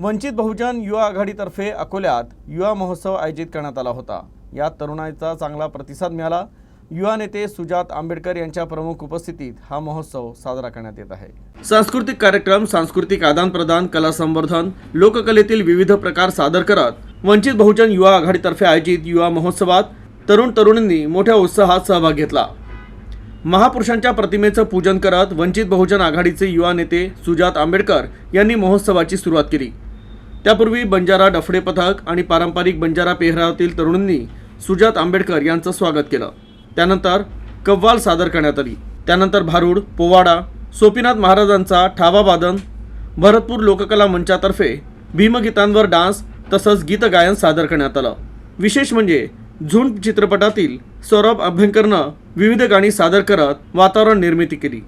वंचित बहुजन युवा आघाडीतर्फे अकोल्यात युवा महोत्सव आयोजित करण्यात आला होता। यात तरुणाईचा चांगला प्रतिसाद मिळाला। युवा नेते सुजात आंबेडकर यांच्या प्रमुख उपस्थितीत हा महोत्सव साजरा करण्यात येत आहे। सांस्कृतिक कार्यक्रम, सांस्कृतिक आदान-प्रदान, कला संवर्धन, लोककलेतील विविध प्रकार सादर करत वंचित बहुजन युवा आघाडीतर्फे आयोजित युवा महोत्सवात तरुण-तरुणींनी मोठ्या उत्साहात सहभाग घेतला। महापुरुषांच्या प्रतिमेचं पूजन करत वंचित बहुजन आघाडीचे युवा नेते सुजात आंबेडकर यांनी महोत्सवाची सुरुवात केली। त्यापूर्वी बंजारा डफडे पथक आणि पारंपरिक बंजारा पेहरावातील तरुणांनी सुजात आंबेडकर यांचं स्वागत केलं। त्यानंतर कव्वाल सादर करण्यात आली। त्यानंतर भारूड, पोवाडा, सोपीनाथ महाराजांचा ठावा वादन, भरतपूर लोककला मंचातर्फे भीमगीतांवर डान्स तसंच गीतगायन सादर करण्यात आलं। विशेष म्हणजे झुंड चित्रपटातील सौरभ अभ्यंकरनं विविध गाणी सादर करत वातावरण निर्मिती केली।